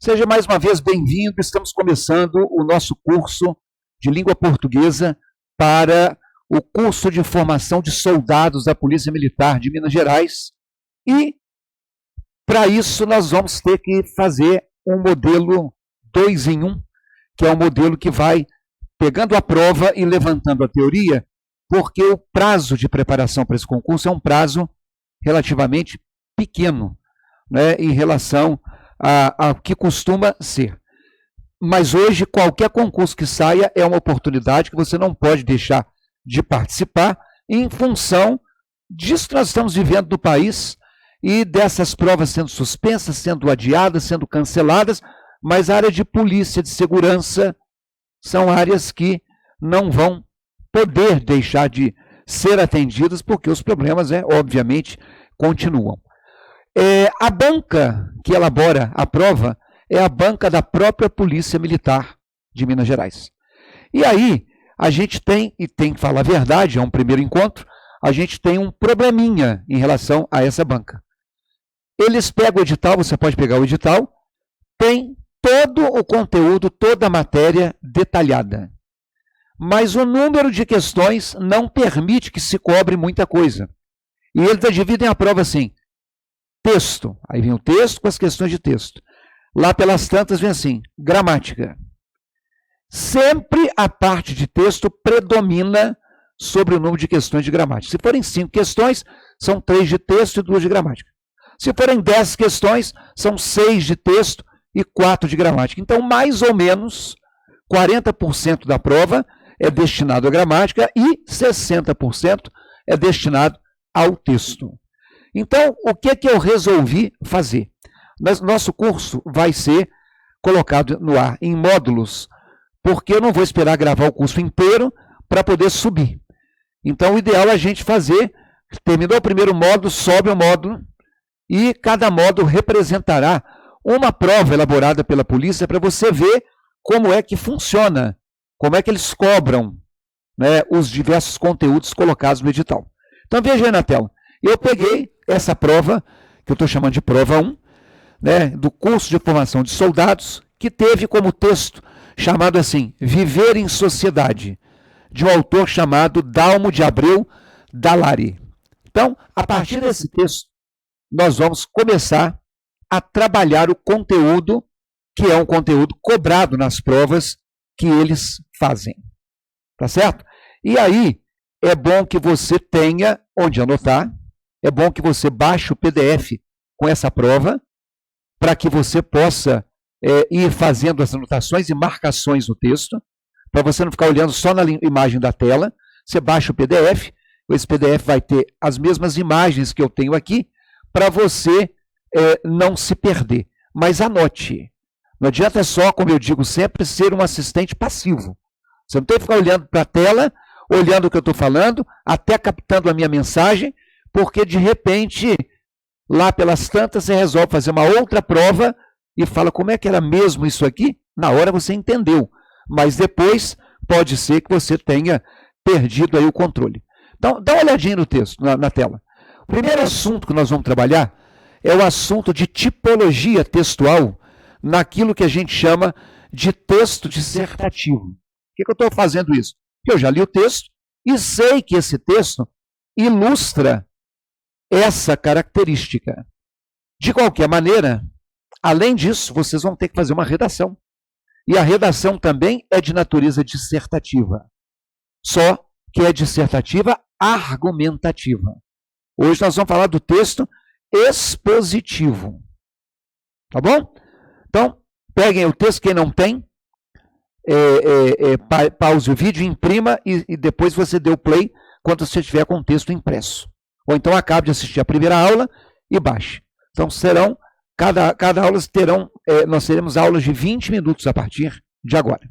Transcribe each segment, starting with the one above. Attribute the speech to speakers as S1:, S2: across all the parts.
S1: Seja mais uma vez bem-vindo. Estamos começando o nosso curso de língua portuguesa para o curso de formação de soldados da Polícia Militar de Minas Gerais. E, para isso, nós vamos ter que fazer um modelo 2 em 1, que é um modelo que vai pegando a prova e levantando a teoria, porque o prazo de preparação para esse concurso é um prazo relativamente pequeno, né, em relação ao que costuma ser. Mas hoje, qualquer concurso que saia é uma oportunidade que você não pode deixar de participar em função disso que nós estamos vivendo no país e dessas provas sendo suspensas, sendo adiadas, sendo canceladas, mas a área de polícia, de segurança, são áreas que não vão poder deixar de ser atendidas porque os problemas, obviamente, continuam. A banca que elabora a prova é a banca da própria Polícia Militar de Minas Gerais. E aí, a gente tem, e tem que falar a verdade, é um primeiro encontro, a gente tem um probleminha em relação a essa banca. Eles pegam o edital, você pode pegar o edital, tem todo o conteúdo, toda a matéria detalhada. Mas o número de questões não permite que se cobre muita coisa. E eles dividem a prova assim, texto, aí vem o texto com as questões de texto. Lá pelas tantas vem assim, gramática. Sempre a parte de texto predomina sobre o número de questões de gramática. Se forem 5 questões, são 3 de texto e 2 de gramática. Se forem 10 questões, são 6 de texto e 4 de gramática. Então, mais ou menos, 40% da prova é destinado à gramática e 60% é destinado ao texto. Então, o que eu resolvi fazer? Nosso curso vai ser colocado no ar em módulos, porque eu não vou esperar gravar o curso inteiro para poder subir. Então, o ideal é a gente fazer, terminou o primeiro módulo, sobe o módulo, e cada módulo representará uma prova elaborada pela polícia para você ver como é que funciona, como é que eles cobram, né, os diversos conteúdos colocados no edital. Então, veja aí na tela. Eu peguei essa prova, que eu estou chamando de prova 1, né, do curso de formação de soldados, que teve como texto chamado assim, Viver em Sociedade, de um autor chamado Dalmo de Abreu Dalari. Então, a partir desse texto, nós vamos começar a trabalhar o conteúdo, que é um conteúdo cobrado nas provas que eles fazem. Tá certo? E aí, é bom que você tenha onde anotar, é bom que você baixe o PDF com essa prova, para que você possa ir fazendo as anotações e marcações no texto, para você não ficar olhando só na imagem da tela. Você baixa o PDF, esse PDF vai ter as mesmas imagens que eu tenho aqui, para você não se perder. Mas anote, não adianta só, como eu digo sempre, ser um assistente passivo. Você não tem que ficar olhando para a tela, olhando o que eu estou falando, até captando a minha mensagem, porque de repente, lá pelas tantas, você resolve fazer uma outra prova e fala como é que era mesmo isso aqui? Na hora você entendeu, mas depois pode ser que você tenha perdido aí o controle. Então, dá uma olhadinha no texto, na tela. O primeiro assunto que nós vamos trabalhar é o assunto de tipologia textual naquilo que a gente chama de texto dissertativo. Por que eu estou fazendo isso? Porque eu já li o texto e sei que esse texto ilustra essa característica. De qualquer maneira, além disso, vocês vão ter que fazer uma redação. E a redação também é de natureza dissertativa. Só que é dissertativa argumentativa. Hoje nós vamos falar do texto expositivo. Tá bom? Então, peguem o texto, quem não tem, pause o vídeo, imprima e depois você dê o play quando você estiver com o texto impresso. Ou então acabe de assistir a primeira aula e baixe. Então serão, cada aula terão, nós teremos aulas de 20 minutos a partir de agora.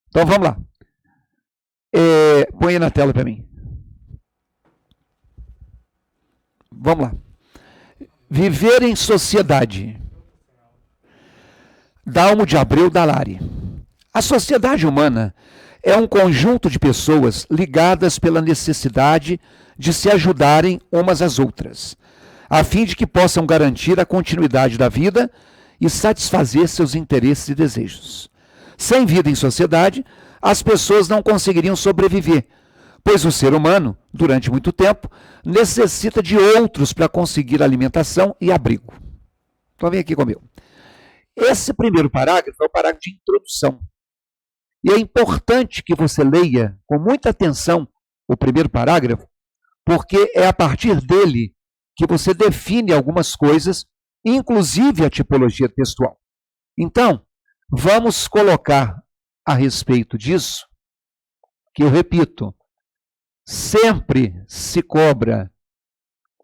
S1: Então vamos lá. Põe aí na tela para mim. Vamos lá. Viver em sociedade. Dalmo de Abreu Dalari. A sociedade humana é um conjunto de pessoas ligadas pela necessidade de se ajudarem umas às outras, a fim de que possam garantir a continuidade da vida e satisfazer seus interesses e desejos. Sem vida em sociedade, as pessoas não conseguiriam sobreviver, pois o ser humano, durante muito tempo, necessita de outros para conseguir alimentação e abrigo. Então vem aqui comigo. Esse primeiro parágrafo é o parágrafo de introdução. E é importante que você leia com muita atenção o primeiro parágrafo, porque é a partir dele que você define algumas coisas, inclusive a tipologia textual. Então, vamos colocar a respeito disso, que eu repito, sempre se cobra,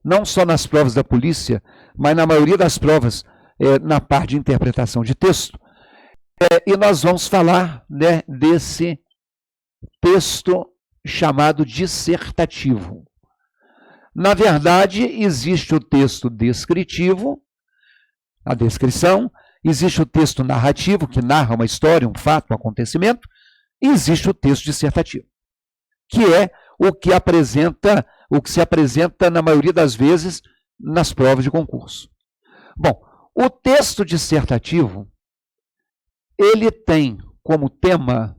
S1: não só nas provas da polícia, mas na maioria das provas, na parte de interpretação de texto, e nós vamos falar, né, desse texto chamado dissertativo. Na verdade, existe o texto descritivo, a descrição, existe o texto narrativo, que narra uma história, um fato, um acontecimento, e existe o texto dissertativo, que é o que se apresenta na maioria das vezes nas provas de concurso. Bom, o texto dissertativo, ele tem como tema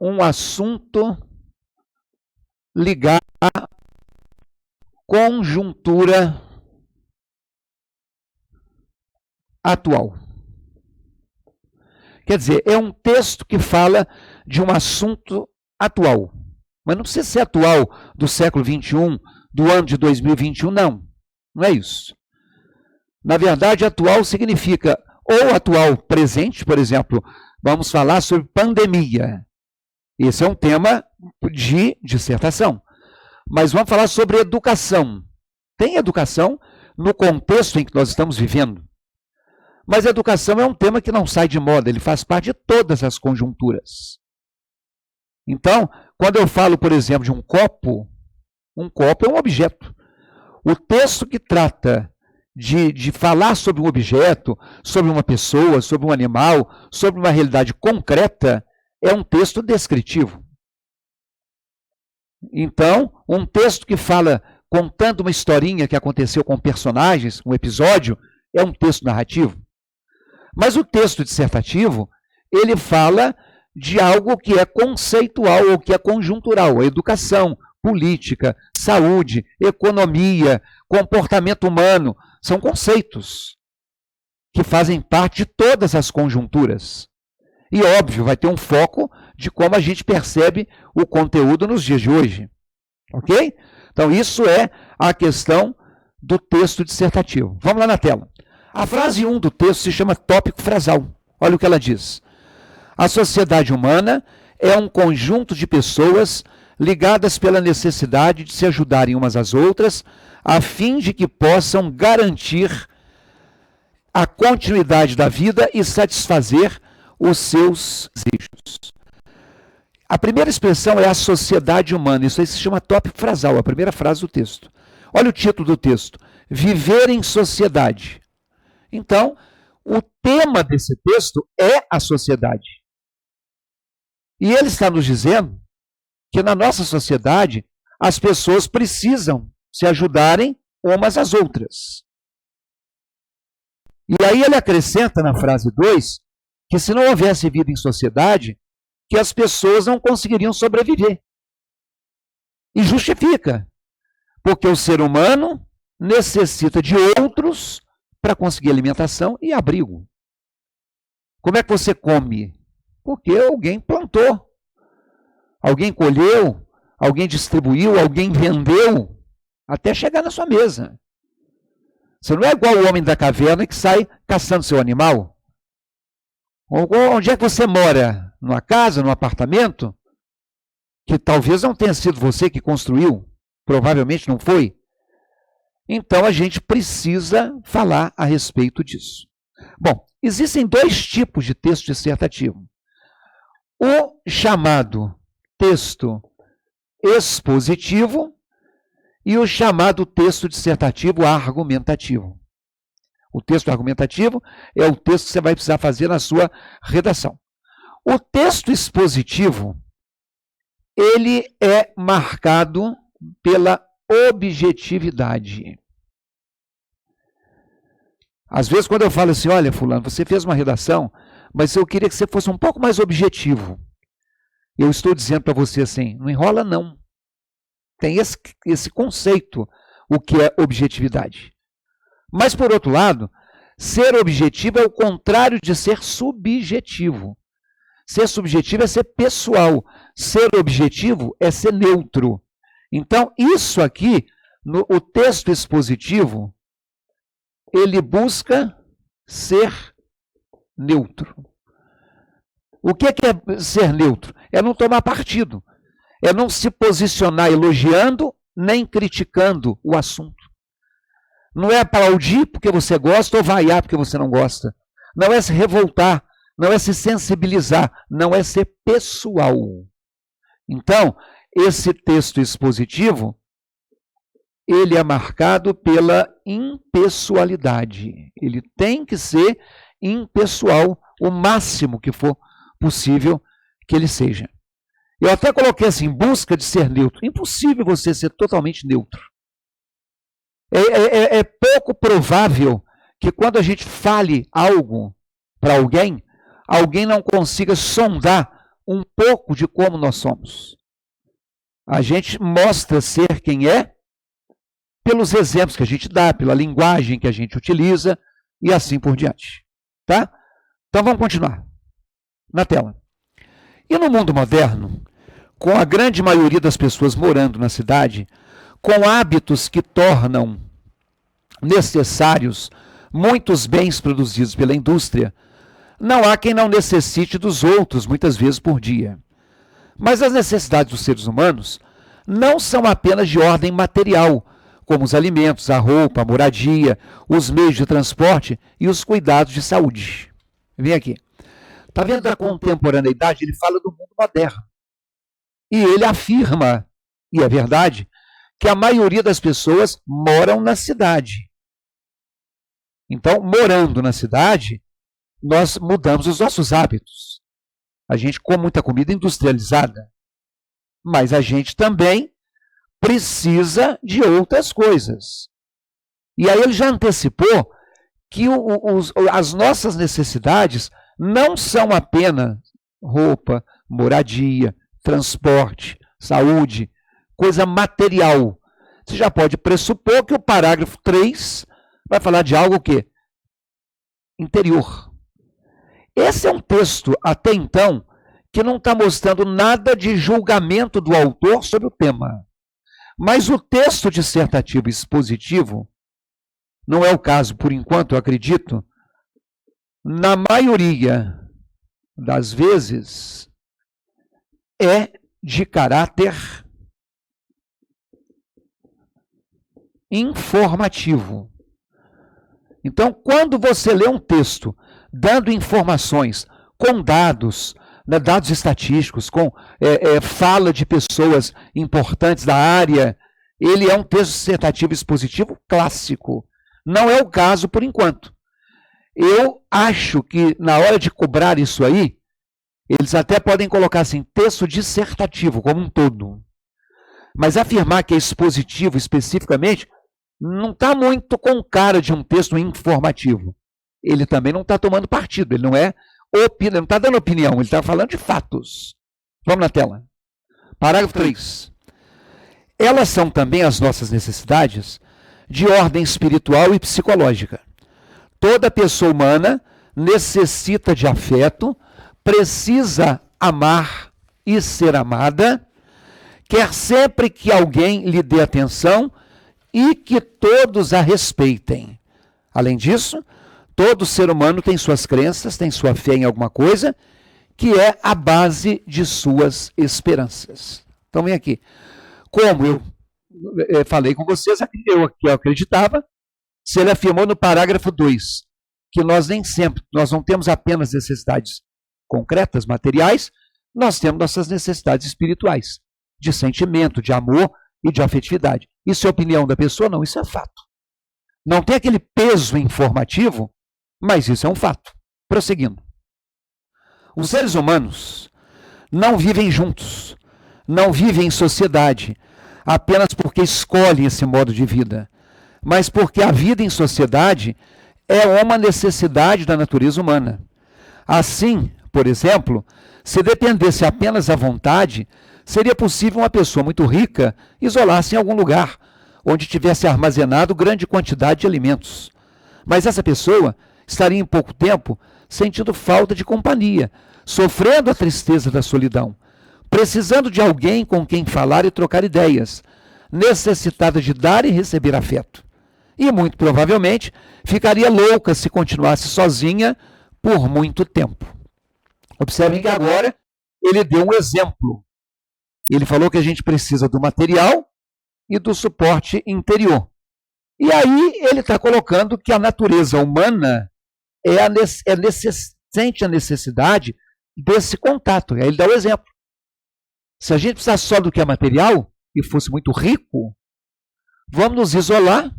S1: um assunto ligado à conjuntura atual. Quer dizer, é um texto que fala de um assunto atual. Mas não precisa ser atual do século XXI, do ano de 2021, não. Não é isso. Na verdade, atual significa ou atual presente, por exemplo, vamos falar sobre pandemia. Esse é um tema de dissertação. Mas vamos falar sobre educação. Tem educação no contexto em que nós estamos vivendo. Mas a educação é um tema que não sai de moda, ele faz parte de todas as conjunturas. Então, quando eu falo, por exemplo, de um copo é um objeto. O texto que trata de falar sobre um objeto, sobre uma pessoa, sobre um animal, sobre uma realidade concreta, é um texto descritivo. Então, um texto que fala contando uma historinha que aconteceu com personagens, um episódio, é um texto narrativo. Mas o texto dissertativo, ele fala de algo que é conceitual ou que é conjuntural, a educação, política, saúde, economia, comportamento humano, são conceitos que fazem parte de todas as conjunturas. E, óbvio, vai ter um foco de como a gente percebe o conteúdo nos dias de hoje. Ok? Então, isso é a questão do texto dissertativo. Vamos lá na tela. A frase 1 do texto se chama tópico frasal. Olha o que ela diz. A sociedade humana é um conjunto de pessoas ligadas pela necessidade de se ajudarem umas às outras, a fim de que possam garantir a continuidade da vida e satisfazer os seus desejos. A primeira expressão é a sociedade humana. Isso aí se chama tópico frasal, a primeira frase do texto. Olha o título do texto. Viver em sociedade. Então, o tema desse texto é a sociedade. E ele está nos dizendo que na nossa sociedade as pessoas precisam se ajudarem umas às outras. E aí ele acrescenta na frase 2 que se não houvesse vida em sociedade, que as pessoas não conseguiriam sobreviver. E justifica, porque o ser humano necessita de outros para conseguir alimentação e abrigo. Como é que você come? Porque alguém plantou, alguém colheu, alguém distribuiu, alguém vendeu, até chegar na sua mesa. Você não é igual o homem da caverna que sai caçando seu animal. Onde é que você mora? Numa casa, num apartamento? Que talvez não tenha sido você que construiu, provavelmente não foi. Então a gente precisa falar a respeito disso. Bom, existem dois tipos de texto dissertativo. O chamado texto expositivo e o chamado texto dissertativo argumentativo. O texto argumentativo é o texto que você vai precisar fazer na sua redação. O texto expositivo, ele é marcado pela objetividade. Às vezes, quando eu falo assim, olha, fulano, você fez uma redação, mas eu queria que você fosse um pouco mais objetivo. Eu estou dizendo para você assim, não enrola não. Tem esse conceito, o que é objetividade. Mas, por outro lado, ser objetivo é o contrário de ser subjetivo. Ser subjetivo é ser pessoal. Ser objetivo é ser neutro. Então, isso aqui, o texto expositivo, ele busca ser neutro. O que é ser neutro? É não tomar partido. É não se posicionar elogiando, nem criticando o assunto. Não é aplaudir porque você gosta ou vaiar porque você não gosta. Não é se revoltar, não é se sensibilizar, não é ser pessoal. Então, esse texto expositivo, ele é marcado pela impessoalidade. Ele tem que ser impessoal, o máximo que for possível que ele seja. Eu até coloquei assim, em busca de ser neutro. Impossível você ser totalmente neutro. É pouco provável que quando a gente fale algo para alguém, alguém não consiga sondar um pouco de como nós somos. A gente mostra ser quem é pelos exemplos que a gente dá, pela linguagem que a gente utiliza e assim por diante. Tá? Então vamos continuar. Na tela. E no mundo moderno, com a grande maioria das pessoas morando na cidade, com hábitos que tornam necessários muitos bens produzidos pela indústria, não há quem não necessite dos outros muitas vezes por dia. Mas as necessidades dos seres humanos não são apenas de ordem material, como os alimentos, a roupa, a moradia, os meios de transporte e os cuidados de saúde. Vem aqui. Está vendo a contemporaneidade? Ele fala do mundo moderno. E ele afirma, e é verdade, que a maioria das pessoas moram na cidade. Então, morando na cidade, nós mudamos os nossos hábitos. A gente come muita comida industrializada, mas a gente também precisa de outras coisas. E aí ele já antecipou que as nossas necessidades não são apenas roupa, moradia, transporte, saúde, coisa material. Você já pode pressupor que o parágrafo 3 vai falar de algo o quê? Interior. Esse é um texto, até então, que não está mostrando nada de julgamento do autor sobre o tema. Mas o texto dissertativo expositivo, não é o caso, por enquanto, eu acredito, na maioria das vezes, é de caráter informativo. Então, quando você lê um texto dando informações com dados, né, dados estatísticos, com fala de pessoas importantes da área, ele é um texto dissertativo expositivo clássico. Não é o caso por enquanto. Eu acho que na hora de cobrar isso aí, eles até podem colocar assim, texto dissertativo como um todo. Mas afirmar que é expositivo especificamente, não está muito com cara de um texto informativo. Ele também não está tomando partido, ele não está dando opinião, ele está falando de fatos. Vamos na tela. Parágrafo 3. Elas são também as nossas necessidades de ordem espiritual e psicológica. Toda pessoa humana necessita de afeto, precisa amar e ser amada, quer sempre que alguém lhe dê atenção e que todos a respeitem. Além disso, todo ser humano tem suas crenças, tem sua fé em alguma coisa, que é a base de suas esperanças. Então, vem aqui. Como eu falei com vocês, eu acreditava, se ele afirmou no parágrafo 2, que nós nem sempre, nós não temos apenas necessidades concretas, materiais, nós temos nossas necessidades espirituais, de sentimento, de amor e de afetividade. Isso é opinião da pessoa? Não, isso é fato. Não tem aquele peso informativo, mas isso é um fato. Prosseguindo. Os seres humanos não vivem juntos, não vivem em sociedade, apenas porque escolhem esse modo de vida, mas porque a vida em sociedade é uma necessidade da natureza humana. Assim, por exemplo, se dependesse apenas da vontade, seria possível uma pessoa muito rica isolar-se em algum lugar, onde tivesse armazenado grande quantidade de alimentos. Mas essa pessoa estaria em pouco tempo sentindo falta de companhia, sofrendo a tristeza da solidão, precisando de alguém com quem falar e trocar ideias, necessitada de dar e receber afeto. E muito provavelmente ficaria louca se continuasse sozinha por muito tempo. Observem que agora ele deu um exemplo. Ele falou que a gente precisa do material e do suporte interior. E aí ele está colocando que a natureza humana sente a necessidade desse contato. Aí ele dá o exemplo. Se a gente precisasse só do que é material e fosse muito rico, vamos nos isolar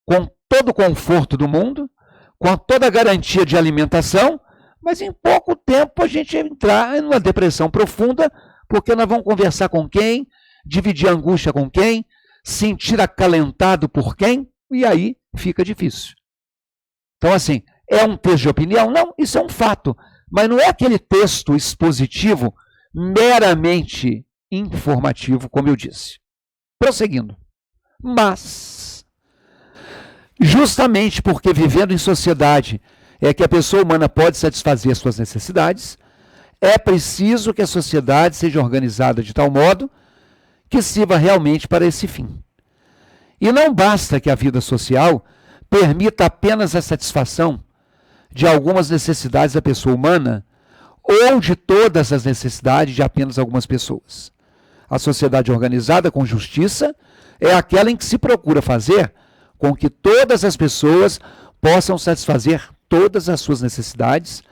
S1: com todo o conforto do mundo, com toda a garantia de alimentação, mas em pouco tempo a gente ia entrar em uma depressão profunda, porque nós vamos conversar com quem, dividir a angústia com quem, sentir acalentado por quem, e aí fica difícil. Então, assim, é um texto de opinião? Não, isso é um fato, mas não é aquele texto expositivo meramente informativo, como eu disse. Prosseguindo. Mas, justamente porque vivendo em sociedade é que a pessoa humana pode satisfazer suas necessidades, é preciso que a sociedade seja organizada de tal modo que sirva realmente para esse fim. E não basta que a vida social permita apenas a satisfação de algumas necessidades da pessoa humana ou de todas as necessidades de apenas algumas pessoas. A sociedade organizada com justiça é aquela em que se procura fazer com que todas as pessoas possam satisfazer todas as suas necessidades,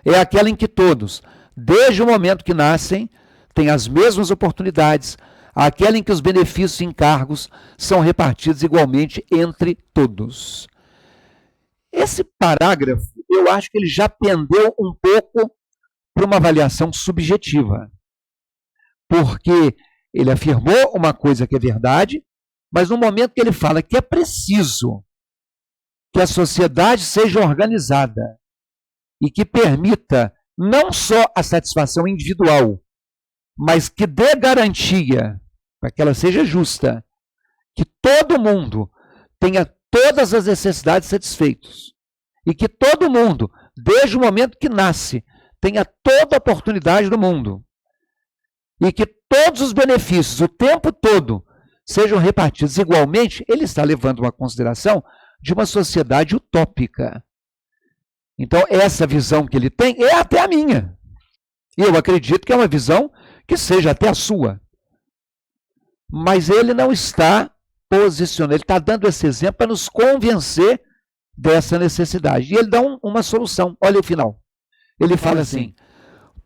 S1: é aquela em que todos, desde o momento que nascem, têm as mesmas oportunidades, aquela em que os benefícios e encargos são repartidos igualmente entre todos. Esse parágrafo, eu acho que ele já pendeu um pouco para uma avaliação subjetiva, porque ele afirmou uma coisa que é verdade, mas no momento que ele fala que é preciso que a sociedade seja organizada e que permita não só a satisfação individual, mas que dê garantia para que ela seja justa, que todo mundo tenha todas as necessidades satisfeitas e que todo mundo, desde o momento que nasce, tenha toda a oportunidade do mundo e que todos os benefícios o tempo todo sejam repartidos igualmente, ele está levando uma consideração de uma sociedade utópica. Então, essa visão que ele tem é até a minha. E eu acredito que é uma visão que seja até a sua. Mas ele não está posicionando, ele está dando esse exemplo para nos convencer dessa necessidade. E ele dá uma solução. Olha o final. Ele fala assim: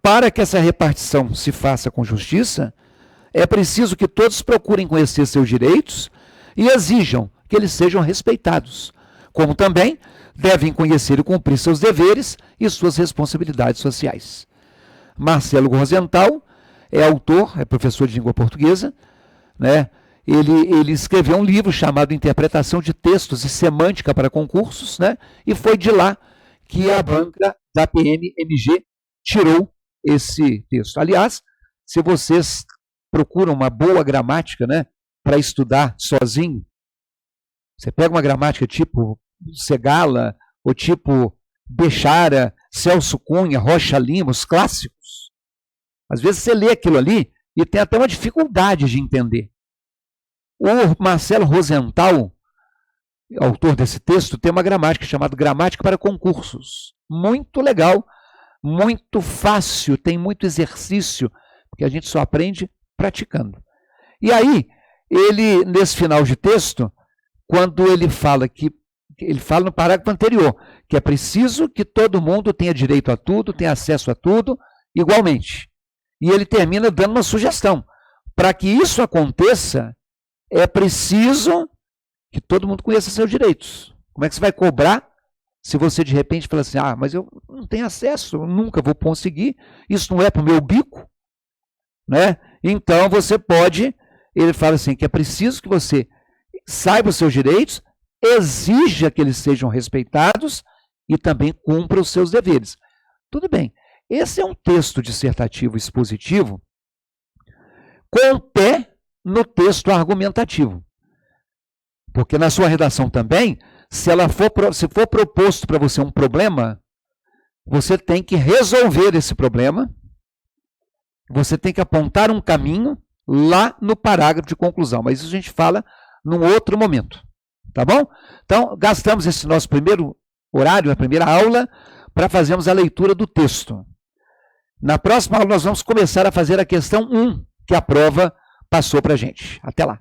S1: para que essa repartição se faça com justiça, é preciso que todos procurem conhecer seus direitos e exijam que eles sejam respeitados, como também devem conhecer e cumprir seus deveres e suas responsabilidades sociais. Marcelo Rosenthal é autor, é professor de língua portuguesa, né? Ele escreveu um livro chamado Interpretação de Textos e Semântica para Concursos, né? E foi de lá que a banca da PMMG tirou esse texto. Aliás, se vocês procuram uma boa gramática, né, para estudar sozinho, você pega uma gramática tipo Segala, ou tipo Bechara, Celso Cunha, Rocha Lima, os clássicos. Às vezes você lê aquilo ali e tem até uma dificuldade de entender. O Marcelo Rosenthal, autor desse texto, tem uma gramática chamada Gramática para Concursos. Muito legal, muito fácil, tem muito exercício, porque a gente só aprende praticando. E aí, ele, nesse final de texto, quando ele fala no parágrafo anterior, que é preciso que todo mundo tenha direito a tudo, tenha acesso a tudo, igualmente. E ele termina dando uma sugestão. Para que isso aconteça, é preciso que todo mundo conheça seus direitos. Como é que você vai cobrar se você de repente fala assim, mas eu não tenho acesso, eu nunca vou conseguir, isso não é para o meu bico, né? Então você pode, ele fala assim, que é preciso que você saiba os seus direitos exija que eles sejam respeitados e também cumpra os seus deveres. Tudo bem. Esse é um texto dissertativo expositivo com o pé no texto argumentativo. Porque na sua redação também, se for proposto para você um problema, você tem que resolver esse problema, você tem que apontar um caminho lá no parágrafo de conclusão. Mas isso a gente fala num outro momento. Tá bom? Então, gastamos esse nosso primeiro horário, a primeira aula, para fazermos a leitura do texto. Na próxima aula, nós vamos começar a fazer a questão 1, que a prova passou para a gente. Até lá.